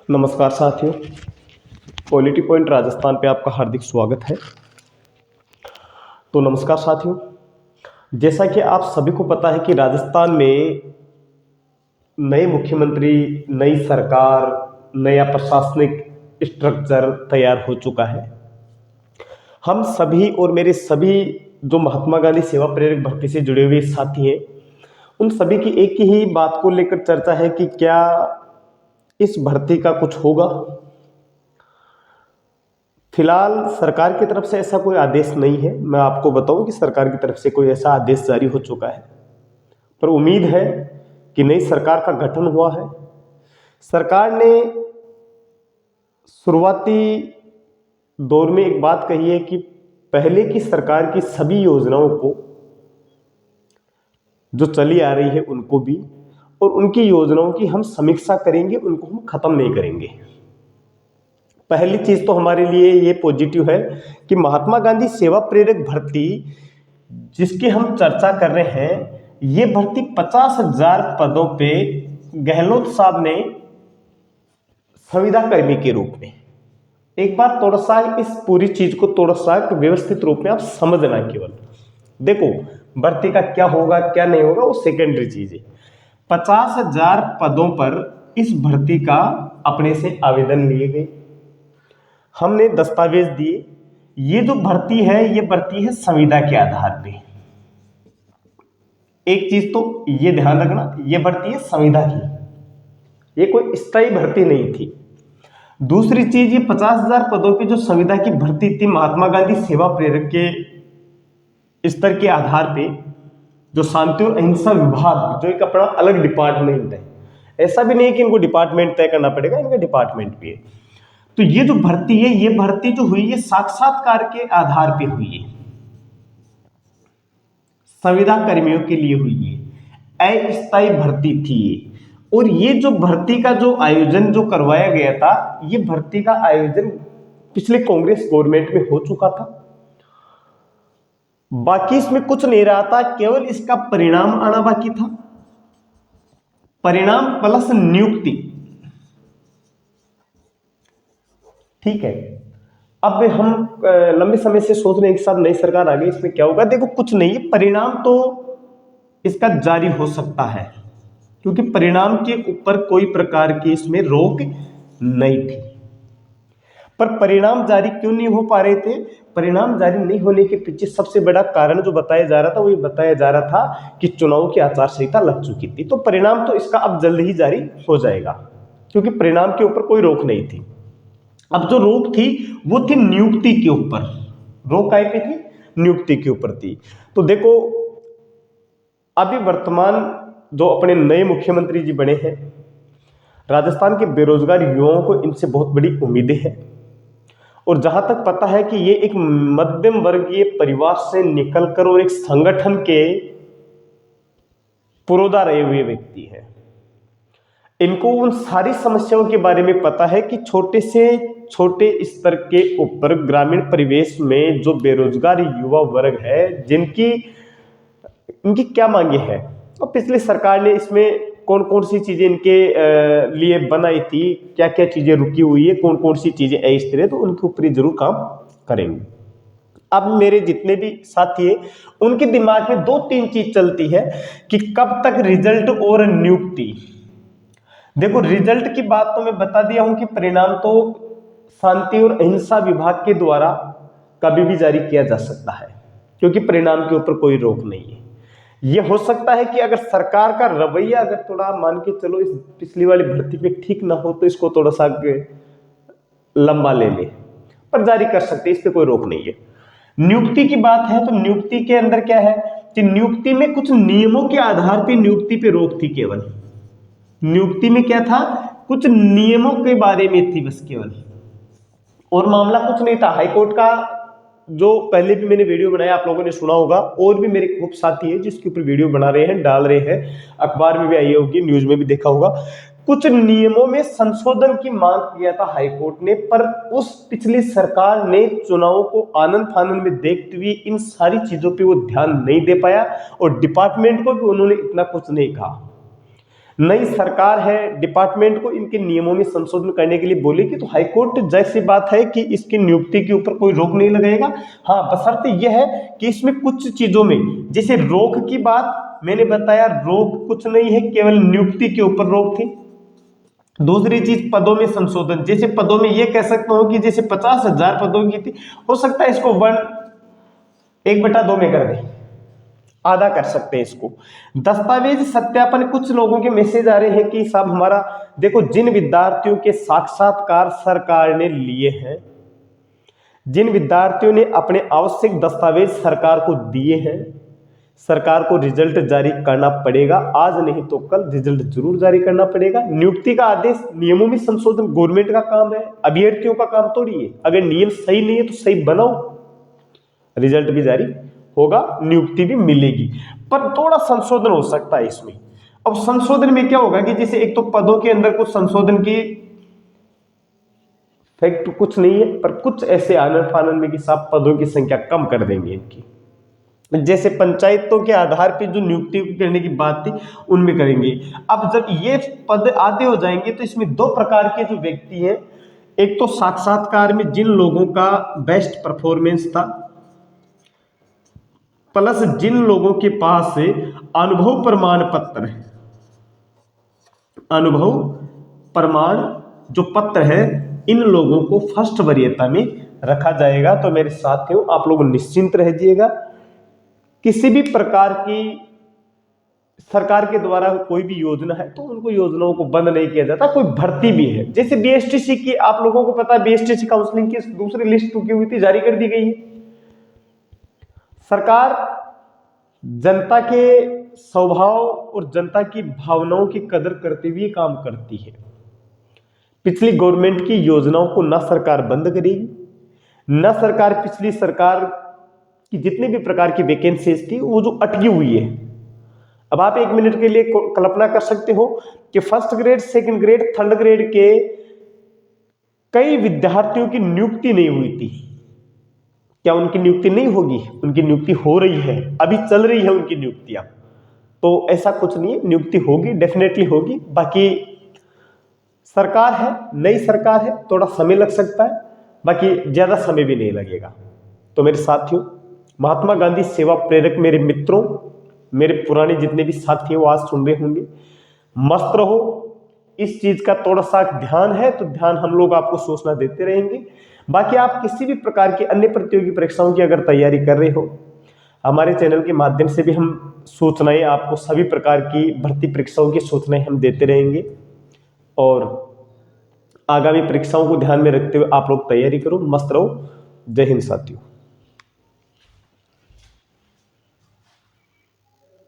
नमस्कार साथियों, polity point Rajasthan पे आपका हार्दिक स्वागत है। तो नमस्कार साथियों, जैसा कि आप सभी को पता है कि राजस्थान में नए मुख्यमंत्री, नई सरकार, नया प्रशासनिक स्ट्रक्चर तैयार हो चुका है। हम सभी और मेरे सभी जो महात्मा गांधी सेवा प्रेरक भर्ती से जुड़े हुए साथी हैं, उन सभी की एक ही बात को लेकर चर्चा है कि क्या इस भर्ती का कुछ होगा। फिलहाल सरकार की तरफ से ऐसा कोई आदेश नहीं है। मैं आपको बताऊं कि सरकार की तरफ से कोई ऐसा आदेश जारी हो चुका है, पर उम्मीद है कि नई सरकार का गठन हुआ है। सरकार ने शुरुआती दौर में एक बात कही है कि पहले की सरकार की सभी योजनाओं को जो चली आ रही है उनको भी, और उनकी योजनाओं की हम समीक्षा करेंगे, उनको हम खत्म नहीं करेंगे। पहली चीज तो हमारे लिए ये पॉजिटिव है कि महात्मा गांधी सेवा प्रेरक भर्ती जिसकी हम चर्चा कर रहे हैं, ये भर्ती 50,000 पदों पे गहलोत साहब ने संविदा कर्मी के रूप में, एक बार थोड़ा सा इस पूरी चीज को थोड़ा सा व्यवस्थित रूप में आप समझना। केवल देखो भर्ती का क्या होगा क्या नहीं होगा वो सेकेंडरी चीज है। 50,000 पदों पर इस भर्ती का अपने से आवेदन लिए गए, हमने दस्तावेज दिए। ये जो भर्ती है ये भर्ती है संविदा के आधार पे। एक चीज तो ये ध्यान रखना, ये भर्ती है संविदा की, ये कोई स्थायी भर्ती नहीं थी। दूसरी चीज, ये 50,000 पदों की जो संविदा की भर्ती थी महात्मा गांधी सेवा प्रेरक के स्तर के आधार पे, जो शांति और अहिंसा विभाग जो एक अपना अलग डिपार्टमेंट है, ऐसा भी नहीं कि इनको डिपार्टमेंट तय करना पड़ेगा, इनका डिपार्टमेंट भी है। तो ये जो भर्ती है, ये भर्ती जो हुई है साक्षात्कार के आधार पे हुई है, संविदा कर्मियों के लिए हुई है, अस्थायी भर्ती थी ये। और ये जो भर्ती का जो आयोजन जो करवाया गया था, ये भर्ती का आयोजन पिछले कांग्रेस गवर्नमेंट में हो चुका था। बाकी इसमें कुछ नहीं रहा था, केवल इसका परिणाम आना बाकी था। परिणाम प्लस नियुक्ति, ठीक है। अब हम लंबे समय से सोच रहे हैं कि साहब नई सरकार आ गई, इसमें क्या होगा। देखो कुछ नहीं है, परिणाम तो इसका जारी हो सकता है, क्योंकि परिणाम के ऊपर कोई प्रकार की इसमें रोक नहीं थी। पर परिणाम जारी क्यों नहीं हो पा रहे थे? परिणाम जारी नहीं होने के पीछे सबसे बड़ा कारण जो बताया जा रहा था, वो ये बताया जा रहा था कि चुनाव की आचार संहिता लग चुकी थी। तो परिणाम तो इसका अब जल्द ही जारी हो जाएगा, क्योंकि परिणाम के ऊपर कोई रोक नहीं थी। अब जो रोक थी वो थी नियुक्ति के ऊपर। रोक काय पे थी? नियुक्ति के ऊपर थी। तो देखो अभी वर्तमान जो अपने नए मुख्यमंत्री जी बने हैं, राजस्थान के बेरोजगार युवाओं को इनसे बहुत बड़ी उम्मीदें हैं। और जहां तक पता है कि ये एक मध्यम वर्गीय परिवार से निकलकर और एक संगठन के पुरोधा रहे हुए व्यक्ति हैं। इनको उन सारी समस्याओं के बारे में पता है कि छोटे से छोटे स्तर के ऊपर ग्रामीण परिवेश में जो बेरोजगार युवा वर्ग है, इनकी क्या मांगे हैं, और पिछली सरकार ने इसमें कौन कौन सी चीजें इनके लिए बनाई थी, क्या क्या चीजें रुकी हुई है, कौन कौन सी चीजें अस्थिर है, तो उनके ऊपर जरूर काम करेंगे। अब मेरे जितने भी साथी हैं, उनके दिमाग में दो तीन चीज चलती है कि कब तक रिजल्ट और नियुक्ति। देखो रिजल्ट की बात तो मैं बता दिया हूं कि परिणाम तो शांति और अहिंसा विभाग के द्वारा कभी भी जारी किया जा सकता है, क्योंकि परिणाम के ऊपर कोई रोक नहीं है। यह हो सकता है कि अगर सरकार का रवैया अगर थोड़ा मान के चलो इस पिछली वाली भर्ती पे ठीक ना हो, तो इसको थोड़ा सा लंबा ले ले, पर जारी कर सकते, इस पे कोई रोक नहीं है। नियुक्ति की बात है तो नियुक्ति के अंदर क्या है कि नियुक्ति में कुछ नियमों के आधार पे नियुक्ति पे रोक थी। केवल नियुक्ति में क्या था, कुछ नियमों के बारे में थी बस केवल, और मामला कुछ नहीं था। हाईकोर्ट का जो पहले भी मैंने वीडियो बनाया, आप लोगों ने सुना होगा, और भी मेरे खूब साथी है जिसके ऊपर वीडियो बना रहे हैं, डाल रहे हैं, अखबार में भी आई होगी, न्यूज में भी देखा होगा। कुछ नियमों में संशोधन की मांग किया था हाईकोर्ट ने, पर उस पिछली सरकार ने चुनावों को आनंद फानंद में देखते हुए इन सारी चीजों पे वो ध्यान नहीं दे पाया, और डिपार्टमेंट को भी उन्होंने इतना कुछ नहीं कहा। नई सरकार है, डिपार्टमेंट को इनके नियमों में संशोधन करने के लिए बोलेगी तो हाईकोर्ट जैसी बात है कि इसकी नियुक्ति के ऊपर कोई रोक नहीं लगाएगा। हाँ, बशर्ते यह है कि इसमें कुछ चीजों में, जैसे रोक की बात मैंने बताया, रोक कुछ नहीं है, केवल नियुक्ति के ऊपर रोक थी। दूसरी चीज पदों में संशोधन, जैसे पदों में ये कह सकता हूं कि जैसे 50,000 पदों की थी, हो सकता है इसको 1/2 में कर दे, आधा कर सकते हैं इसको। दस्तावेज सत्यापन, कुछ लोगों के मैसेज आ रहे हैं कि साहब हमारा देखो, जिन विद्यार्थियों के साक्षात्कार सरकार ने लिए हैं, जिन विद्यार्थियों ने अपने आवश्यक दस्तावेज सरकार को दिए हैं, सरकार को रिजल्ट जारी करना पड़ेगा, आज नहीं तो कल रिजल्ट जरूर जारी करना पड़ेगा। नियुक्ति का आदेश, नियमों में संशोधन गवर्नमेंट का काम है, अभ्यर्थियों का काम थोड़ी है। अगर नियम सही नहीं है तो सही बनाओ, रिजल्ट भी जारी होगा, नियुक्ति भी मिलेगी। पर थोड़ा संशोधन हो सकता है इसमें। अब संशोधन में क्या होगा कि जैसे एक तो पदों के अंदर कुछ संशोधन की फैक्ट कुछ नहीं है, पर कुछ ऐसे आनन फानन में कि साहब पदों की संख्या कम कर देंगे इनकी, जैसे पंचायतों के आधार पर जो नियुक्ति करने की बात थी उनमें करेंगे। अब जब ये पद आते हो जाएंगे तो इसमें दो प्रकार के जो व्यक्ति हैं, एक तो साक्षात्कार में जिन लोगों का बेस्ट परफॉर्मेंस था, प्लस जिन लोगों के पास अनुभव प्रमाण पत्र है, अनुभव प्रमाण जो पत्र है, इन लोगों को फर्स्ट वरीयता में रखा जाएगा। तो मेरे साथियों, आप लोग निश्चिंत रहिएगा, किसी भी प्रकार की सरकार के द्वारा कोई भी योजना है तो उनको योजनाओं को बंद नहीं किया जाता। कोई भर्ती भी है, जैसे बीएसटीसी की, आप लोगों को पता है बीएसटीसी काउंसलिंग की दूसरी लिस्ट टूटी हुई थी, जारी कर दी गई है। सरकार जनता के स्वभाव और जनता की भावनाओं की कदर करते हुए काम करती है। पिछली गवर्नमेंट की योजनाओं को ना सरकार बंद करेगी, ना सरकार पिछली सरकार की जितने भी प्रकार की वैकेंसीज थी वो जो अटकी हुई है। अब आप 1 मिनट के लिए कल्पना कर सकते हो कि first grade, second grade, third grade के कई विद्यार्थियों की नियुक्ति नहीं हुई थी। क्या उनकी नियुक्ति नहीं होगी? उनकी नियुक्ति हो रही है, अभी चल रही है उनकी नियुक्तियां। तो ऐसा कुछ नहीं है, नियुक्ति होगी, डेफिनेटली होगी। बाकी सरकार है, नई सरकार है, थोड़ा समय लग सकता है, बाकी ज्यादा समय भी नहीं लगेगा। तो मेरे साथियों, महात्मा गांधी सेवा प्रेरक मेरे मित्रों, मेरे पुराने जितने भी साथी हैं वो आज सुन रहे होंगे, मस्त रहो। इस चीज का थोड़ा सा ध्यान है तो ध्यान हम लोग आपको सूचना देते रहेंगे। बाकी आप किसी भी प्रकार की अन्य प्रतियोगी परीक्षाओं की अगर तैयारी कर रहे हो, हमारे चैनल के माध्यम से भी हम सूचनाएं, आपको सभी प्रकार की भर्ती परीक्षाओं की सूचनाएं हम देते रहेंगे। और आगामी परीक्षाओं को ध्यान में रखते हुए आप लोग तैयारी करो, मस्त रहो। जय हिंद साथियों।